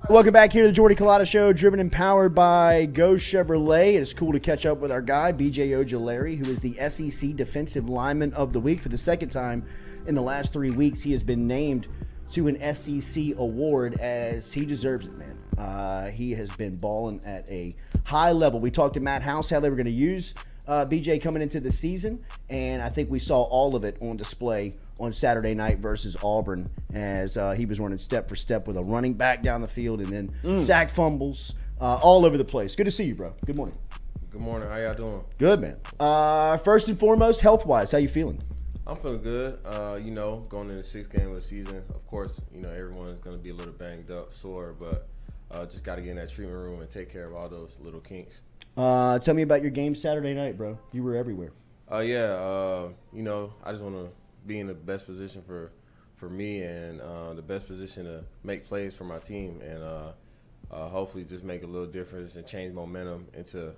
Welcome back here to the Jordy Culotta Show, driven and powered by Go Chevrolet. It is cool to catch up with our guy, BJ Ojulari, who is the SEC Defensive Lineman of the Week. For the second time in the last 3 weeks, he has been named to an SEC award, as he deserves it, man. He has been balling at a high level. We talked to Matt House how they were going to use BJ coming into the season, and I think we saw all of it on display on Saturday night versus Auburn, as he was running step for step with a running back down the field, and then sack fumbles all over the place. Good to see you, bro. Good morning. Good morning. How y'all doing? Good, man. First and foremost, health-wise, how you feeling? I'm feeling good. Going into the 6th game of the season, of course, everyone's going to be a little banged up, sore, but just got to get in that treatment room and take care of all those little kinks. Tell me about your game Saturday night, bro. You were everywhere. I just want to be in the best position for me and the best position to make plays for my team, and hopefully just make a little difference and change momentum into,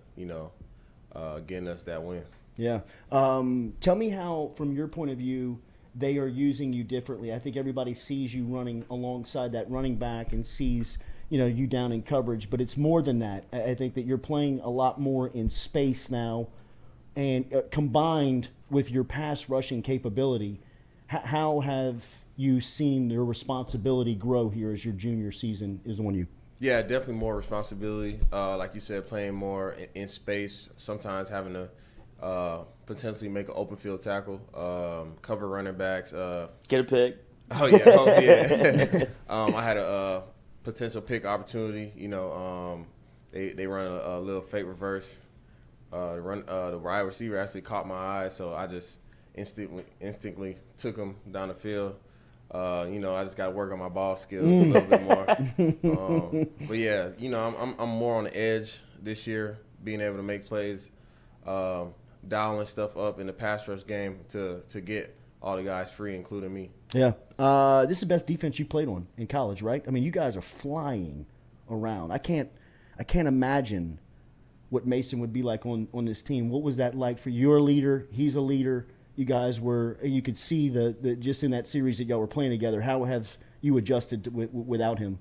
getting us that win. Yeah. Tell me how, from your point of view, they are using you differently. I think everybody sees you running alongside that running back and sees you down in coverage, but it's more than that. I think that you're playing a lot more in space now, and combined with your pass rushing capability, how have you seen your responsibility grow here as your junior season is on you? Yeah, definitely more responsibility. Like you said, playing more in space, sometimes having to potentially make an open field tackle, cover running backs. Get a pick. Oh, yeah. I had a potential pick opportunity. They run a little fake reverse. The wide receiver actually caught my eye, so I just instinctively took him down the field. I just got to work on my ball skills a little bit more. But yeah, I'm more on the edge this year, being able to make plays, dialing stuff up in the pass rush game to get all the guys free, including me. Yeah. This is the best defense you played on in college, right? I mean, you guys are flying around. I can't imagine what Mason would be like on this team. What was that like for your leader? He's a leader. You guys were – you could see the just in that series that y'all were playing together. How have you adjusted without him?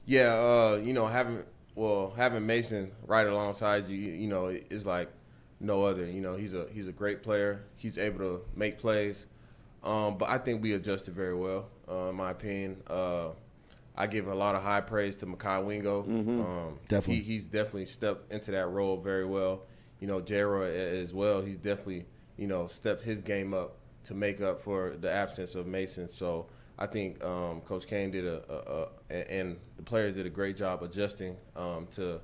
Yeah, having Mason right alongside you, is like no other. He's a great player. He's able to make plays. But I think we adjusted very well, in my opinion. I give a lot of high praise to Mekhi Wingo. Definitely. He's definitely stepped into that role very well. J-Roy as well, he's definitely, stepped his game up to make up for the absence of Mason. So I think Coach Kane did and the players did a great job adjusting to,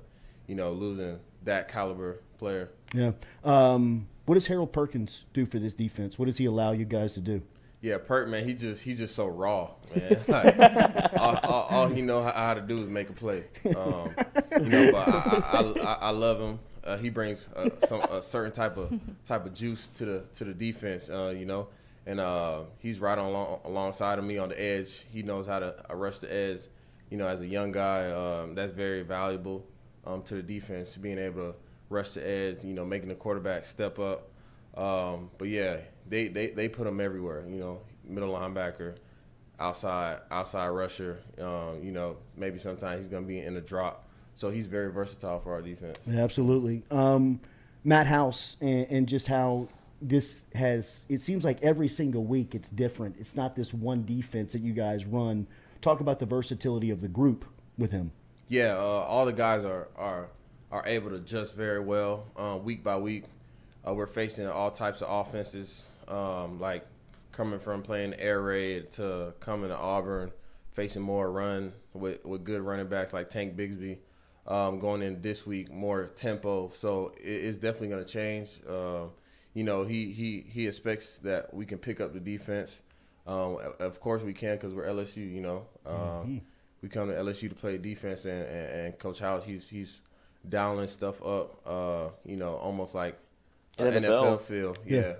losing that caliber player. Yeah. What does Harold Perkins do for this defense? What does he allow you guys to do? Yeah, Perk, man, he's just so raw, man. Like, all he know how to do is make a play. But I love him. He brings a certain type of juice to the defense, and he's right alongside of me on the edge. He knows how to rush the edge. As a young guy, that's very valuable to the defense, being able to rush the edge. Making the quarterback step up. But yeah, they put him everywhere. Middle linebacker, outside rusher. Maybe sometimes he's going to be in the drop. So he's very versatile for our defense. Yeah, absolutely. Matt House and just how this has – it seems like every single week it's different. It's not this one defense that you guys run. Talk about the versatility of the group with him. Yeah, all the guys are able to adjust very well week by week. We're facing all types of offenses, like coming from playing air raid to coming to Auburn, facing more run with good running backs like Tank Bigsby. Going in this week, more tempo. So it's definitely going to change. He expects that we can pick up the defense. Of course we can, because we're LSU. We come to LSU to play defense, and Coach House, he's dialing stuff up. Almost like an NFL feel. Yeah.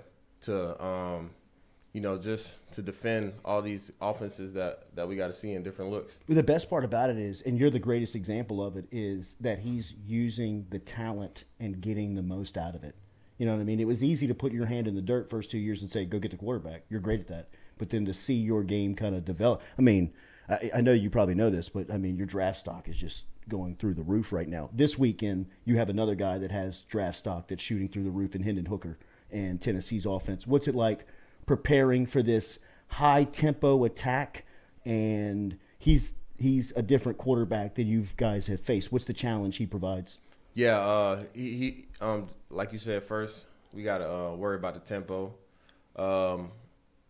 Just to defend all these offenses that we got to see in different looks. Well, the best part about it is, and you're the greatest example of it, is that he's using the talent and getting the most out of it. You know what I mean? It was easy to put your hand in the dirt first 2 years and say, go get the quarterback. You're great at that. But then to see your game kind of develop. I mean, I know you probably know this, but I mean, your draft stock is just going through the roof right now. This weekend, you have another guy that has draft stock that's shooting through the roof in Hendon Hooker and Tennessee's offense. What's it like preparing for this high tempo attack? And he's a different quarterback than you guys have faced. What's the challenge he provides? Yeah, he like you said first, we got to worry about the tempo.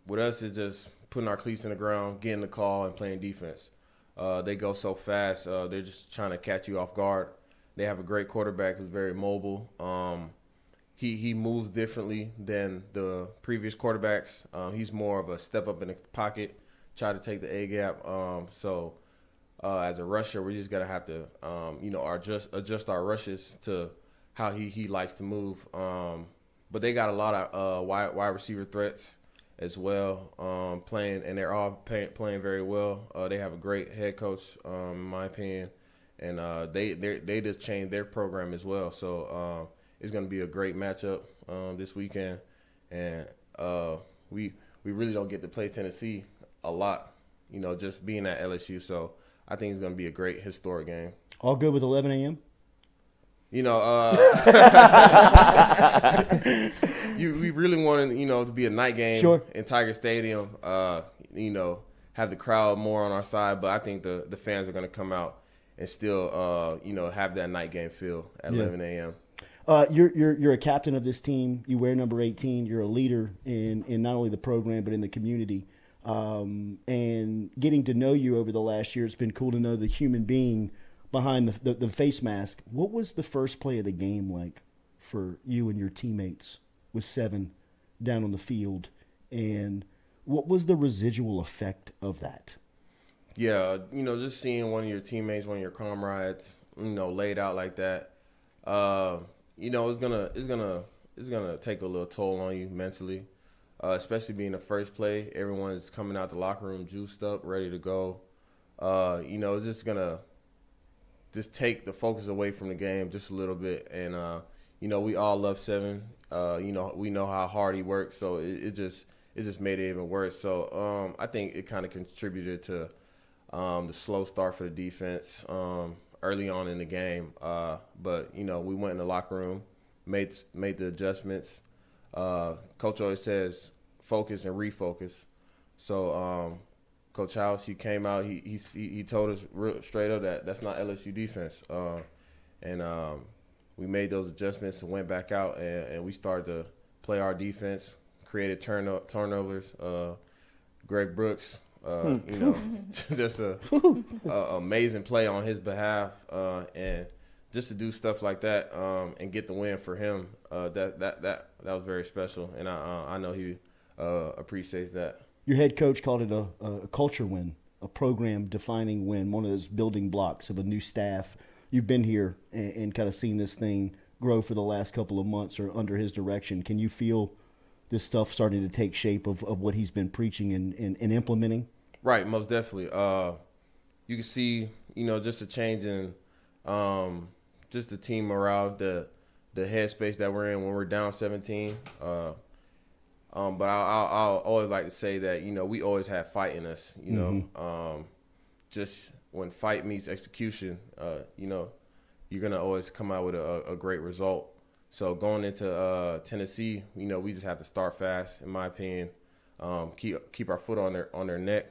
With us, it's just putting our cleats in the ground, getting the call, and playing defense. They go so fast. They're just trying to catch you off guard. They have a great quarterback who's very mobile. He moves differently than the previous quarterbacks. He's more of a step up in the pocket, try to take the A gap. So as a rusher, we just gotta have to adjust our rushes to how he likes to move. But they got a lot of wide receiver threats as well, playing, and they're all playing very well. They have a great head coach, in my opinion, and they just changed their program as well. So it's going to be a great matchup this weekend, and we really don't get to play Tennessee a lot, just being at LSU. So I think it's going to be a great historic game. All good with 11 a.m.? We really wanted, to be a night game sure. in Tiger Stadium, have the crowd more on our side. But I think the fans are going to come out and still, have that night game feel at 11 a.m. You're a captain of this team. You wear number 18. You're a leader in not only the program but in the community. And getting to know you over the last year, it's been cool to know the human being behind the face mask. What was the first play of the game like for you and your teammates with 7 down on the field, and what was the residual effect of that? Yeah, just seeing one of your teammates, one of your comrades, laid out like that, it's gonna take a little toll on you mentally, especially being the first play. Everyone's coming out the locker room juiced up, ready to go. It's just gonna take the focus away from the game just a little bit. And, we all love 7. We know how hard he works, so it just made it even worse. So I think it kind of contributed to the slow start for the defense early on in the game. But, we went in the locker room, made the adjustments. Coach always says focus and refocus. So Coach House, he came out. He told us real straight up that that's not LSU defense, and we made those adjustments and went back out, and we started to play our defense, created turnovers. Greg Brooks, just a amazing play on his behalf, and just to do stuff like that and get the win for him, that was very special, and I know he appreciates that. Your head coach called it a culture win, a program-defining win, one of those building blocks of a new staff. You've been here and kind of seen this thing grow for the last couple of months or under his direction. Can you feel this stuff starting to take shape of what he's been preaching and implementing? Right, most definitely. You can see, just a change in just the team morale, the headspace that we're in when we're down 17. But I'll always like to say that, we always have fight in us, just when fight meets execution, you're going to always come out with a great result. So going into Tennessee, we just have to start fast, in my opinion, keep our foot on their neck,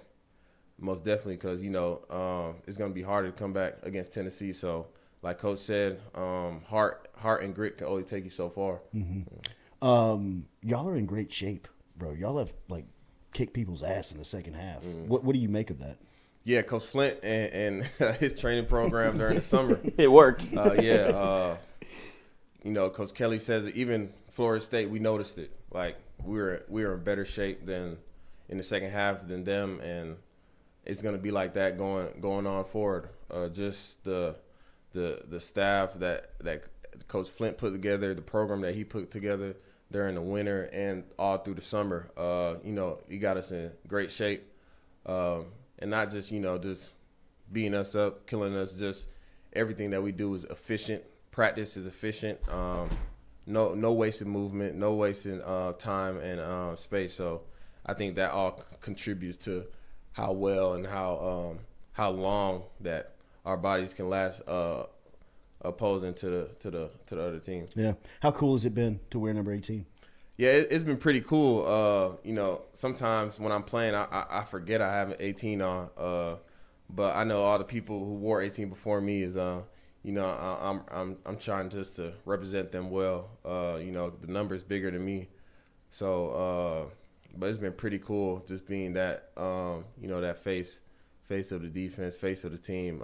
most definitely, because, it's going to be harder to come back against Tennessee. So like Coach said, heart and grit can only take you so far. Mm-hmm. Y'all are in great shape, bro. Y'all have kicked people's ass in the second half. What do you make of that? Yeah, Coach Flint and his training program during the summer. It worked. Coach Kelly says that even Florida State, we noticed it. Like we were in better shape than in the second half than them, and it's gonna be like that going on forward. Just the staff that Coach Flint put together, the program that he put together during the winter and all through the summer, he got us in great shape. And not just, just beating us up, killing us, just everything that we do is efficient. Practice is efficient. No wasted movement, no wasting time and space. So I think that all contributes to how well and how long that our bodies can last opposing to the other team. Yeah. How cool has it been to wear number 18? Yeah, it's been pretty cool. Sometimes when I'm playing, I forget I have an 18 on. But I know all the people who wore 18 before me is, I'm trying just to represent them well. The number is bigger than me, so but it's been pretty cool just being that that face of the defense, face of the team,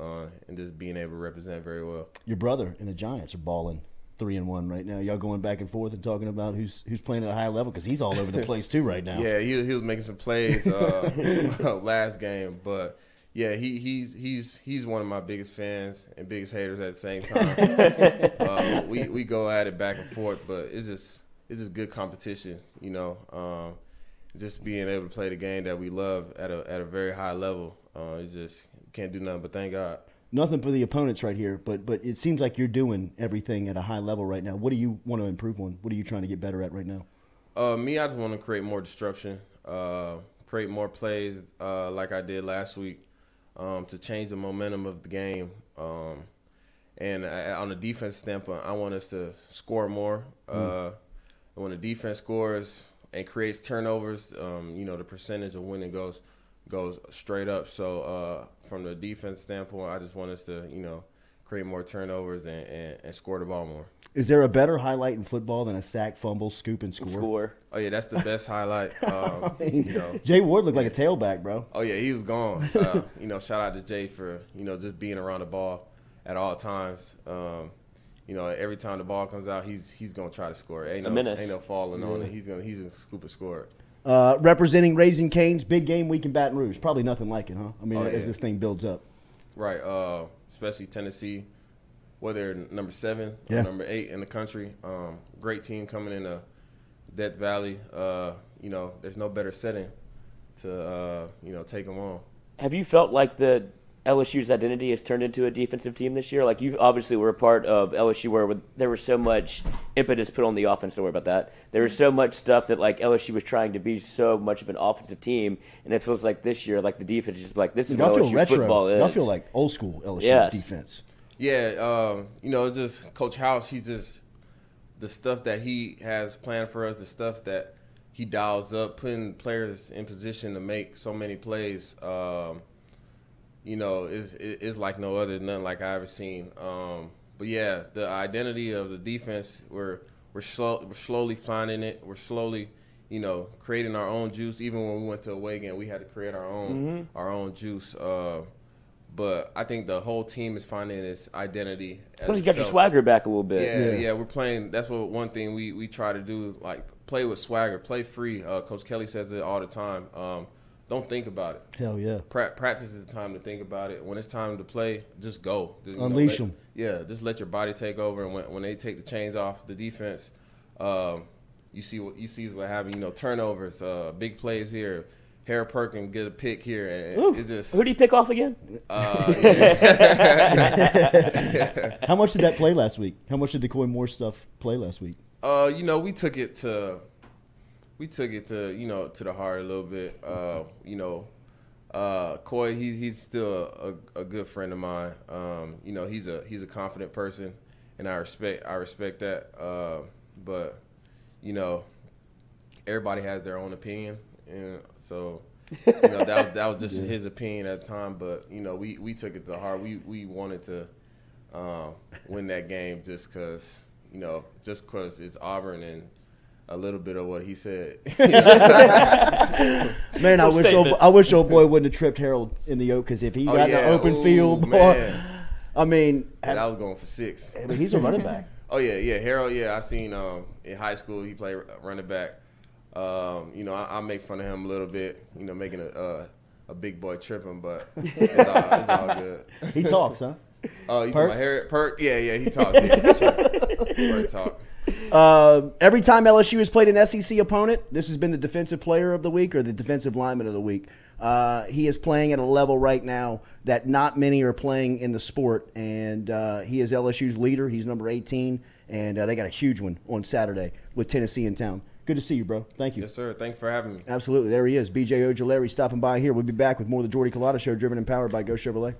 and just being able to represent very well. Your brother and the Giants are balling 3-1 right now. Y'all going back and forth and talking about who's playing at a high level because he's all over the place too right now. Yeah, he was making some plays last game, but yeah, he's one of my biggest fans and biggest haters at the same time. We go at it back and forth, but it's just good competition, just being able to play the game that we love at a very high level. It just can't do nothing but thank God. Nothing for the opponents right here, but it seems like you're doing everything at a high level right now. What do you want to improve on? What are you trying to get better at right now? I just want to create more destruction, create more plays like I did last week to change the momentum of the game. And on the defense standpoint, I want us to score more. When the defense scores and creates turnovers, the percentage of winning goes straight up. So from the defense standpoint, I just want us to, create more turnovers and score the ball more. Is there a better highlight in football than a sack, fumble, scoop, and score? Oh, yeah, that's the best highlight. Jay Ward looked like a tailback, bro. Oh, yeah, he was gone. Shout out to Jay for, just being around the ball at all times. Every time the ball comes out, he's going to try to score. Ain't no falling on it. He's going to scoop and score. Representing Raising Cane's big game week in Baton Rouge. Probably nothing like it, huh? I mean, as this thing builds up. Right. Especially Tennessee, whether they're number 7 or number 8 in the country. Great team coming into Death Valley. There's no better setting to, take them on. Have you felt like the LSU's identity has turned into a defensive team this year? Like, you obviously were a part of LSU where there was so much impetus put on the offense. Don't worry about that. There was so much stuff that, like, LSU was trying to be so much of an offensive team, and it feels like this year, like, the defense is just like, this is what LSU football is. Y'all feel like old school LSU defense. Yeah, just Coach House, he's just the stuff that he has planned for us, the stuff that he dials up, putting players in position to make so many plays, is like no other, nothing like I ever seen. But yeah, the identity of the defense, we're slowly finding it. We're slowly, creating our own juice. Even when we went to away game, we had to create our own juice. But I think the whole team is finding its identity. Plus, you got your swagger back a little bit. Yeah, we're playing. That's one thing we try to do, like play with swagger, play free. Coach Kelly says it all the time. Don't think about it. Hell yeah. Practice is the time to think about it. When it's time to play, just go. Unleash them. Yeah, just let your body take over. And when they take the chains off the defense, you see what happens. Turnovers, big plays here. Harry Perkins get a pick here, and it just. Who did he pick off again? How much did that play last week? How much did the Coy Moore stuff play last week? We took it to the heart a little bit. Coy, he's still a good friend of mine. He's a confident person, and I respect that. But everybody has their own opinion, and so that was just his opinion at the time. But we took it to heart. We wanted to win that game just because it's Auburn and a little bit of what he said. Man, I wish old boy wouldn't have tripped Harold in the oak, because if he got an open field, boy, I mean, I was going for 6. I mean, he's a running back. Harold. Yeah, I seen in high school he played running back. I make fun of him a little bit. Making a big boy tripping, but it's all good. He talks, huh? Oh, you talking about Harriet Perk? Yeah, he talks. Yeah, for sure. Talk. Every time LSU has played an SEC opponent, this has been the defensive player of the week or the defensive lineman of the week. He is playing at a level right now that not many are playing in the sport, and he is LSU's leader. He's number 18, and they got a huge one on Saturday with Tennessee in town. Good to see you, bro. Thank you. Yes, sir. Thanks for having me. Absolutely. There he is, BJ Ojulari, stopping by here. We'll be back with more of the Jordy Culotta Show, driven and powered by Go Chevrolet.